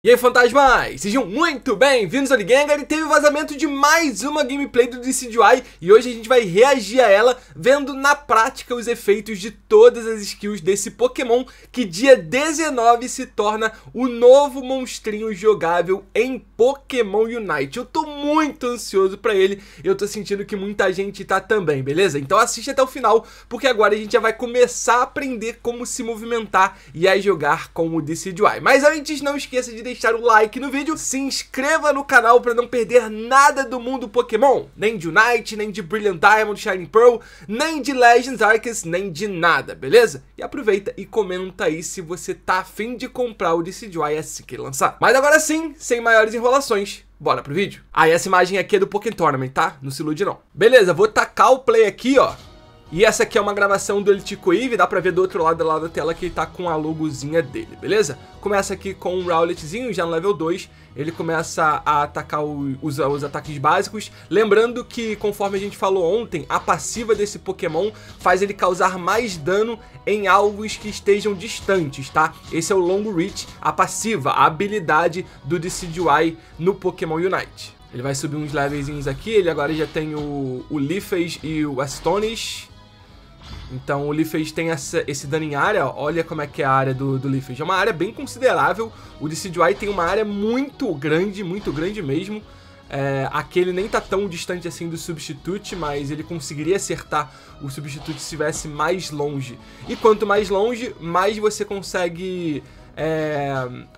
E aí, fantasmas! Sejam muito bem-vindos ao Gengar. E teve o vazamento de mais uma gameplay do Decidueye e hoje a gente vai reagir a ela, vendo na prática os efeitos de todas as skills desse Pokémon, que dia 19 se torna o novo monstrinho jogável em Pokémon Unite. Eu tô muito ansioso pra ele, eu tô sentindo que muita gente tá também, beleza? Então assiste até o final, porque agora a gente já vai começar a aprender como se movimentar e a jogar com o Decidueye. Mas antes, não esqueça de deixar o like no vídeo, se inscreva no canal para não perder nada do mundo Pokémon, nem de Unite, nem de Brilliant Diamond, Shining Pearl, nem de Legends Arceus, nem de nada, beleza? E aproveita e comenta aí se você tá afim de comprar o Decidueye assim que ele lançar. Mas agora sim, sem maiores enrolações, bora pro vídeo. Ah, e essa imagem aqui é do Poké Tournament, tá? Não se ilude não. Beleza, vou tacar o play aqui, ó. E essa aqui é uma gravação do Elitico Eve, dá pra ver do outro lado da tela que ele tá com a logozinha dele, beleza? Começa aqui com um Rowletzinho, já no level 2, ele começa a atacar os ataques básicos. Lembrando que, conforme a gente falou ontem, a passiva desse Pokémon faz ele causar mais dano em alvos que estejam distantes, tá? Esse é o Long Reach, a passiva, a habilidade do Decidueye no Pokémon Unite. Ele vai subir uns levelzinhos aqui, ele agora já tem o Leafage e o Astonish. Então o Leafage tem esse dano em área, olha como é que é a área do Leafage. É uma área bem considerável, o Decidueye tem uma área muito grande mesmo. Aqui ele nem tá tão distante assim do Substitute, mas ele conseguiria acertar o Substitute se estivesse mais longe. E quanto mais longe, mais você consegue...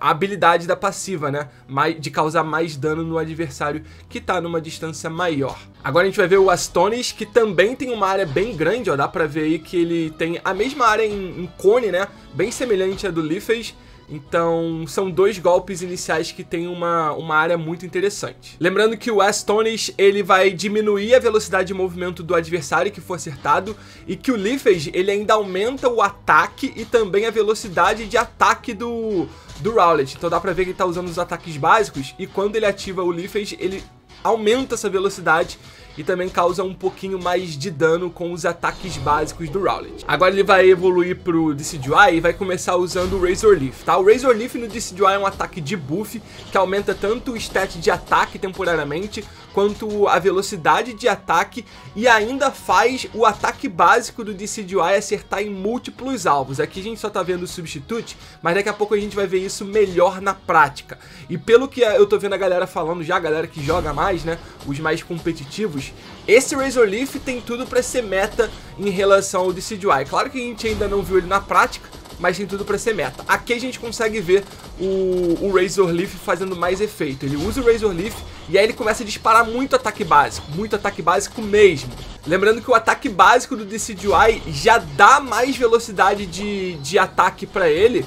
a habilidade da passiva, né? De causar mais dano no adversário que tá numa distância maior. Agora a gente vai ver o Astonish, que também tem uma área bem grande, ó. Dá pra ver aí que ele tem a mesma área em cone, né? Bem semelhante à do Leafage. Então, são dois golpes iniciais que tem uma área muito interessante. Lembrando que o Astonish, ele vai diminuir a velocidade de movimento do adversário que for acertado, e que o Leafage, ele ainda aumenta o ataque e também a velocidade de ataque do Rowlet. Então dá pra ver que ele tá usando os ataques básicos, e quando ele ativa o Leafage, ele aumenta essa velocidade e também causa um pouquinho mais de dano com os ataques básicos do Rowlet. Agora ele vai evoluir pro Decidueye e vai começar usando o Razor Leaf, tá? O Razor Leaf no Decidueye é um ataque de buff que aumenta tanto o stat de ataque temporariamente, quanto a velocidade de ataque, e ainda faz o ataque básico do Decidueye acertar em múltiplos alvos. Aqui a gente só tá vendo o Substitute, mas daqui a pouco a gente vai ver isso melhor na prática. E pelo que eu tô vendo a galera falando já, a galera que joga mais, né, os mais competitivos, esse Razor Leaf tem tudo pra ser meta em relação ao Decidueye. Claro que a gente ainda não viu ele na prática, mas tem tudo pra ser meta. Aqui a gente consegue ver o Razor Leaf fazendo mais efeito. Ele usa o Razor Leaf e aí ele começa a disparar muito ataque básico mesmo. Lembrando que o ataque básico do Decidueye já dá mais velocidade de ataque pra ele,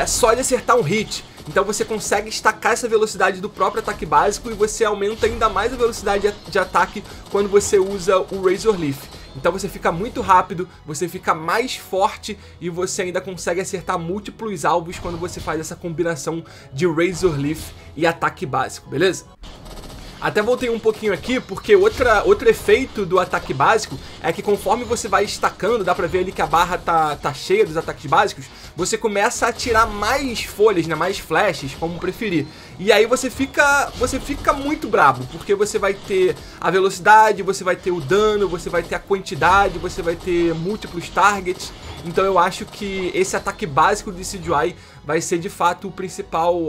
só de acertar um hit. Então você consegue estacar essa velocidade do próprio ataque básico e você aumenta ainda mais a velocidade de ataque quando você usa o Razor Leaf. Então você fica muito rápido, você fica mais forte e você ainda consegue acertar múltiplos alvos quando você faz essa combinação de Razor Leaf e ataque básico, beleza? Até voltei um pouquinho aqui, porque outro efeito do ataque básico é que conforme você vai estacando, dá pra ver ali que a barra tá cheia dos ataques básicos, você começa a tirar mais folhas, né, mais flashes, como preferir. E aí você fica muito brabo, porque você vai ter a velocidade, você vai ter o dano, você vai ter a quantidade, você vai ter múltiplos targets. Então eu acho que esse ataque básico do Decidueye vai ser de fato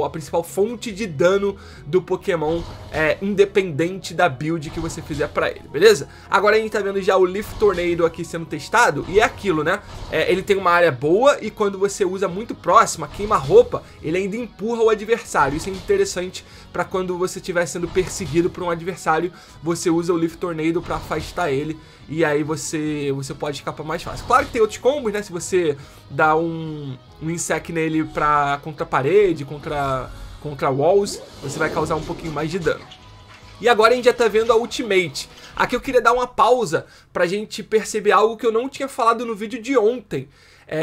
a principal fonte de dano do Pokémon, independente da build que você fizer pra ele, beleza? Agora a gente tá vendo já o Leaf Tornado aqui sendo testado, e é aquilo, né? Ele tem uma área boa e quando você usa muito próxima, queima-roupa, ele ainda empurra o adversário. Isso é interessante pra quando você estiver sendo perseguido por um adversário, você usa o Leaf Tornado pra afastar ele, e aí você pode escapar mais fácil. Claro que tem outros combos, né? Se você dá um Insect nele contra a parede, contra walls, você vai causar um pouquinho mais de dano. E agora a gente já tá vendo a Ultimate. Aqui eu queria dar uma pausa pra gente perceber algo que eu não tinha falado no vídeo de ontem.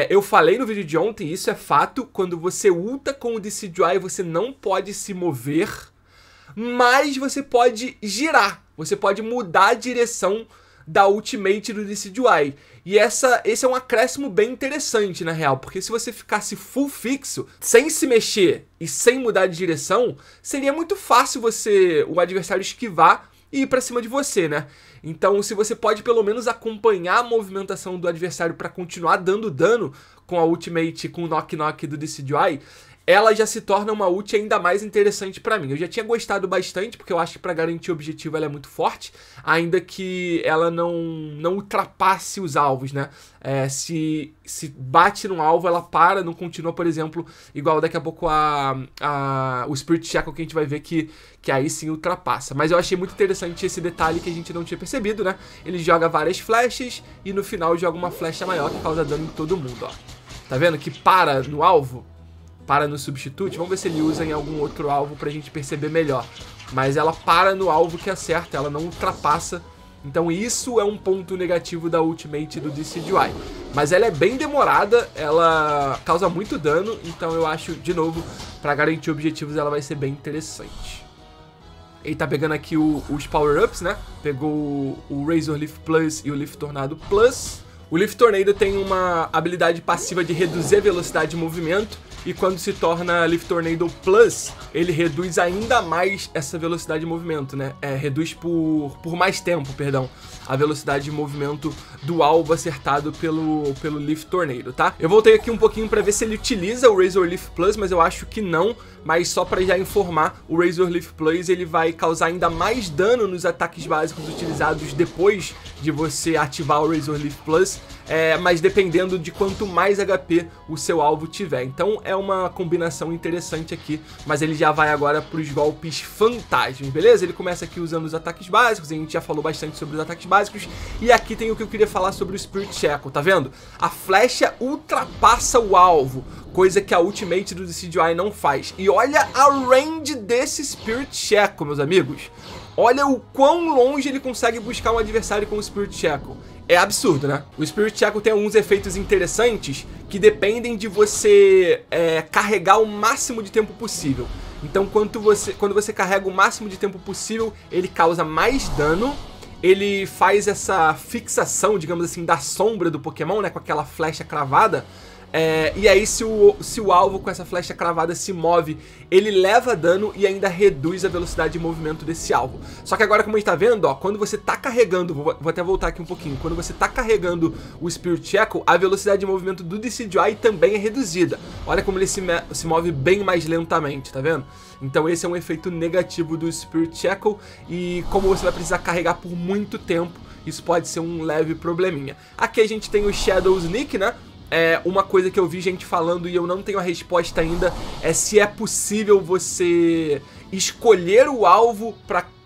Eu falei no vídeo de ontem, isso é fato, quando você ulta com o Decidueye você não pode se mover, mas você pode girar, você pode mudar a direção da ultimate do Decidueye. E esse é um acréscimo bem interessante, na real, porque se você ficasse full fixo, sem se mexer e sem mudar de direção, seria muito fácil o adversário esquivar e ir pra cima de você, né? Então, se você pode pelo menos acompanhar a movimentação do adversário para continuar dando dano com a ultimate, com o Knock Knock do Decidueye, ela já se torna uma ult ainda mais interessante pra mim. Eu já tinha gostado bastante, porque eu acho que pra garantir o objetivo ela é muito forte, ainda que ela não ultrapasse os alvos, né? Se bate no alvo, ela para, não continua, por exemplo, igual daqui a pouco o Spirit Shackle, que a gente vai ver que aí sim ultrapassa. Mas eu achei muito interessante esse detalhe que a gente não tinha percebido, né? Ele joga várias flechas e no final joga uma flecha maior que causa dano em todo mundo, ó. Tá vendo que para no alvo? Para no substitute, vamos ver se ele usa em algum outro alvo pra gente perceber melhor. Mas ela para no alvo que acerta, ela não ultrapassa. Então isso é um ponto negativo da ultimate do Decidueye. Mas ela é bem demorada, ela causa muito dano, então eu acho, de novo, pra garantir objetivos ela vai ser bem interessante. Ele tá pegando aqui os power-ups, né? Pegou o Razor Leaf Plus e o Leaf Tornado Plus. O Leaf Tornado tem uma habilidade passiva de reduzir a velocidade de movimento. E quando se torna Leaf Tornado Plus, ele reduz ainda mais essa velocidade de movimento, né? Reduz por mais tempo, perdão, a velocidade de movimento do alvo acertado pelo Leaf Tornado, tá? Eu voltei aqui um pouquinho pra ver se ele utiliza o Razor Leaf Plus, mas eu acho que não. Mas só pra já informar, o Razor Leaf Plus ele vai causar ainda mais dano nos ataques básicos utilizados depois de você ativar o Razor Leaf Plus. Mas dependendo de quanto mais HP o seu alvo tiver. Então é uma combinação interessante aqui, mas ele já vai agora para os golpes fantasmas, beleza? Ele começa aqui usando os ataques básicos, a gente já falou bastante sobre os ataques básicos, e aqui tem o que eu queria falar sobre o Spirit Shackle, tá vendo? A flecha ultrapassa o alvo, coisa que a ultimate do Decidueye não faz. E olha a range desse Spirit Shackle, meus amigos. Olha o quão longe ele consegue buscar um adversário com o Spirit Shackle. É absurdo, né? O Spirit Shackle tem alguns efeitos interessantes que dependem de você carregar o máximo de tempo possível. Então, quando você carrega o máximo de tempo possível, ele causa mais dano. Ele faz essa fixação, digamos assim, da sombra do Pokémon, né? Com aquela flecha cravada. E aí se o alvo com essa flecha cravada se move, ele leva dano e ainda reduz a velocidade de movimento desse alvo. Só que agora, como a gente tá vendo, ó, quando você tá carregando, vou até voltar aqui um pouquinho, quando você tá carregando o Spirit Shackle, a velocidade de movimento do Decidueye também é reduzida. Olha como ele se move bem mais lentamente, tá vendo? Então esse é um efeito negativo do Spirit Shackle, e como você vai precisar carregar por muito tempo, isso pode ser um leve probleminha. Aqui a gente tem o Shadow Sneak, né? Uma coisa que eu vi gente falando e eu não tenho a resposta ainda é se é possível você escolher o alvo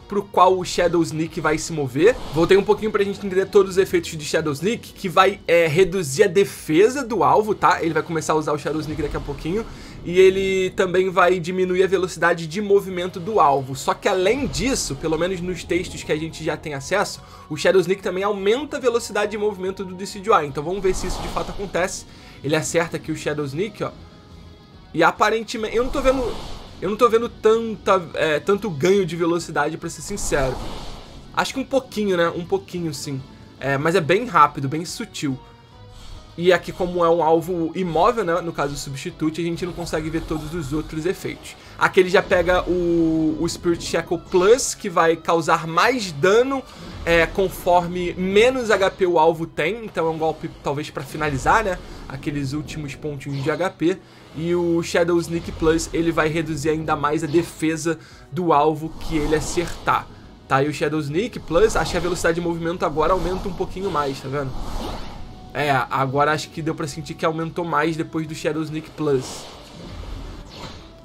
pro qual o Shadow Sneak vai se mover. Voltei um pouquinho pra gente entender todos os efeitos de Shadow Sneak, que vai reduzir a defesa do alvo, tá? Ele vai começar a usar o Shadow Sneak daqui a pouquinho. E ele também vai diminuir a velocidade de movimento do alvo. Só que além disso, pelo menos nos textos que a gente já tem acesso, o Shadow Sneak também aumenta a velocidade de movimento do Decidueye. Então vamos ver se isso de fato acontece. Ele acerta aqui o Shadow Sneak, ó. E aparentemente, eu não tô vendo tanto ganho de velocidade, pra ser sincero. Acho que um pouquinho, né? Um pouquinho, sim. Mas é bem rápido, bem sutil. E aqui, como é um alvo imóvel, né, no caso do substitute, a gente não consegue ver todos os outros efeitos. Aqui ele já pega o Spirit Shackle Plus, que vai causar mais dano conforme menos HP o alvo tem. Então é um golpe talvez para finalizar, né, aqueles últimos pontinhos de HP. E o Shadow Sneak Plus, ele vai reduzir ainda mais a defesa do alvo que ele acertar. Tá, e o Shadow Sneak Plus, acho que a velocidade de movimento agora aumenta um pouquinho mais, tá vendo? Agora acho que deu pra sentir que aumentou mais depois do Shadow Sneak Plus.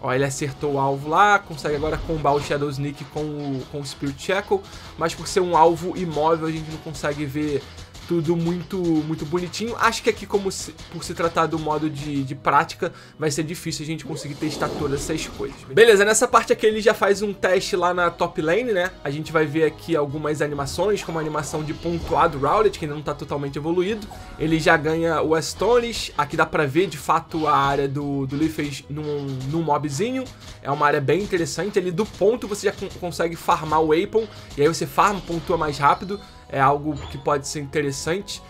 Ó, ele acertou o alvo lá, consegue agora combar o Shadow Sneak com o Spirit Shackle, mas por ser um alvo imóvel a gente não consegue ver tudo muito bonitinho. Acho que aqui, por se tratar do modo de prática, vai ser difícil a gente conseguir testar todas essas coisas. Beleza, nessa parte aqui ele já faz um teste lá na top lane, né? A gente vai ver aqui algumas animações, como a animação de pontuar do Rowlet, que ainda não tá totalmente evoluído. Ele já ganha o Astonish. Aqui dá pra ver, de fato, a área do Leafage num mobzinho. É uma área bem interessante. Ali do ponto você já consegue farmar o Apon, e aí você farma, pontua mais rápido. é algo que pode ser interessante.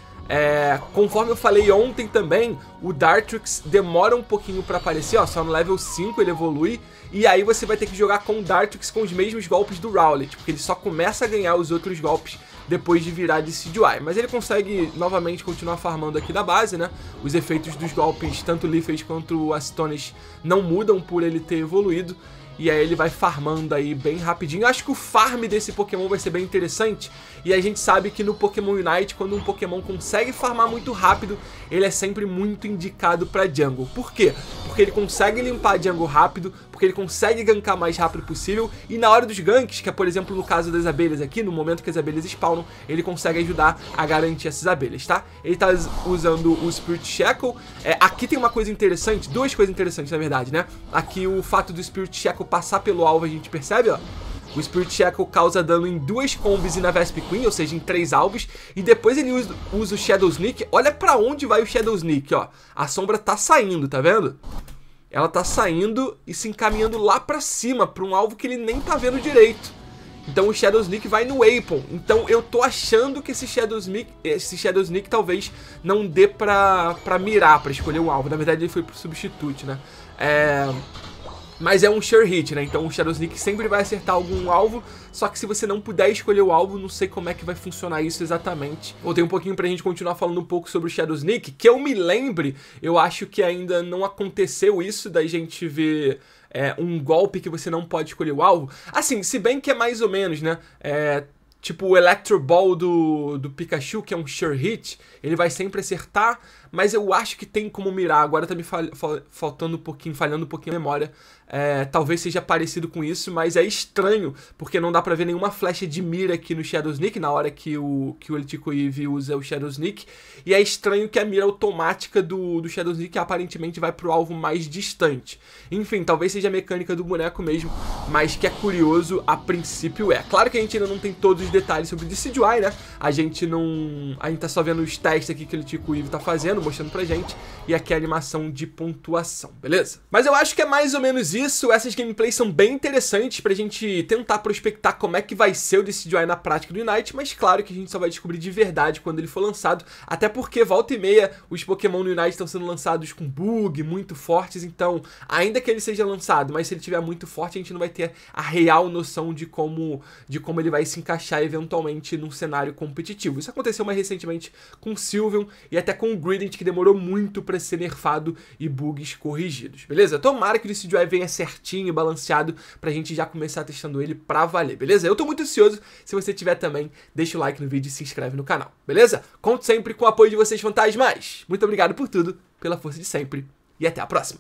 Conforme eu falei ontem também, o Dartrix demora um pouquinho pra aparecer, ó, só no level 5 ele evolui, e aí você vai ter que jogar com o Dartrix com os mesmos golpes do Rowlet, porque ele só começa a ganhar os outros golpes depois de virar Decidueye, mas ele consegue novamente continuar farmando aqui da base, né? Os efeitos dos golpes, tanto o Leafage quanto o Astonish, não mudam por ele ter evoluído. E aí ele vai farmando aí bem rapidinho. Eu acho que o farm desse Pokémon vai ser bem interessante. E a gente sabe que no Pokémon Unite, quando um Pokémon consegue farmar muito rápido, ele é sempre muito indicado pra jungle. Por quê? Porque ele consegue limpar a jungle rápido, porque ele consegue gankar mais rápido possível. E na hora dos ganks, que é por exemplo no caso das abelhas aqui, no momento que as abelhas spawnam, ele consegue ajudar a garantir essas abelhas, tá? Ele tá usando o Spirit Shackle. Aqui tem uma coisa interessante, duas coisas interessantes na verdade, né? Aqui o fato do Spirit Shackle passar pelo alvo a gente percebe, ó. O Spirit Shackle causa dano em 2 combos e na Vespiquen, ou seja, em 3 alvos. E depois ele usa o Shadow Sneak. Olha pra onde vai o Shadow Sneak, ó. A sombra tá saindo, tá vendo? Ela tá saindo e se encaminhando lá pra cima, pra um alvo que ele nem tá vendo direito. Então o Shadow Sneak vai no Weapon. Então eu tô achando que esse Shadow Sneak talvez não dê pra mirar, pra escolher um alvo. Na verdade ele foi pro Substitute, né? Mas é um sure hit, né? Então o Shadow Sneak sempre vai acertar algum alvo. Só que se você não puder escolher o alvo, não sei como é que vai funcionar isso exatamente. Voltei um pouquinho pra gente continuar falando um pouco sobre o Shadow Sneak. Que eu me lembre, eu acho que ainda não aconteceu isso da gente ver um golpe que você não pode escolher o alvo. Assim, se bem que é mais ou menos, né? Tipo o Electro Ball do Pikachu, que é um sure hit, ele vai sempre acertar, mas eu acho que tem como mirar. Agora tá me falhando um pouquinho a memória. Talvez seja parecido com isso, mas é estranho, porque não dá pra ver nenhuma flecha de mira aqui no Shadow Sneak, na hora que o Eltico-Eve usa o Shadow Sneak. E é estranho que a mira automática do Shadow Sneak aparentemente vai pro alvo mais distante. Enfim, talvez seja a mecânica do boneco mesmo, mas que é curioso a princípio é. Claro que a gente ainda não tem todos os detalhes sobre o Decidueye, né? A gente tá só vendo os testes aqui que o Eltico-Eve tá fazendo, mostrando pra gente, e aqui a animação de pontuação, beleza? Mas eu acho que é mais ou menos isso. Essas gameplays são bem interessantes pra gente tentar prospectar como é que vai ser o Decidueye na prática do Unite, mas claro que a gente só vai descobrir de verdade quando ele for lançado, até porque volta e meia os Pokémon no Unite estão sendo lançados com bug muito fortes, então ainda que ele seja lançado, mas se ele estiver muito forte, a gente não vai ter a real noção de como ele vai se encaixar eventualmente num cenário competitivo. Isso aconteceu mais recentemente com o Sylveon e até com o Greedent, que demorou muito pra ser nerfado e bugs corrigidos, beleza? Tomara que o Decidueye venha certinho e balanceado pra gente já começar testando ele pra valer, beleza? Eu tô muito ansioso. Se você tiver também, deixa o like no vídeo e se inscreve no canal, beleza? Conto sempre com o apoio de vocês, fantasmas! Muito obrigado por tudo, pela força de sempre e até a próxima!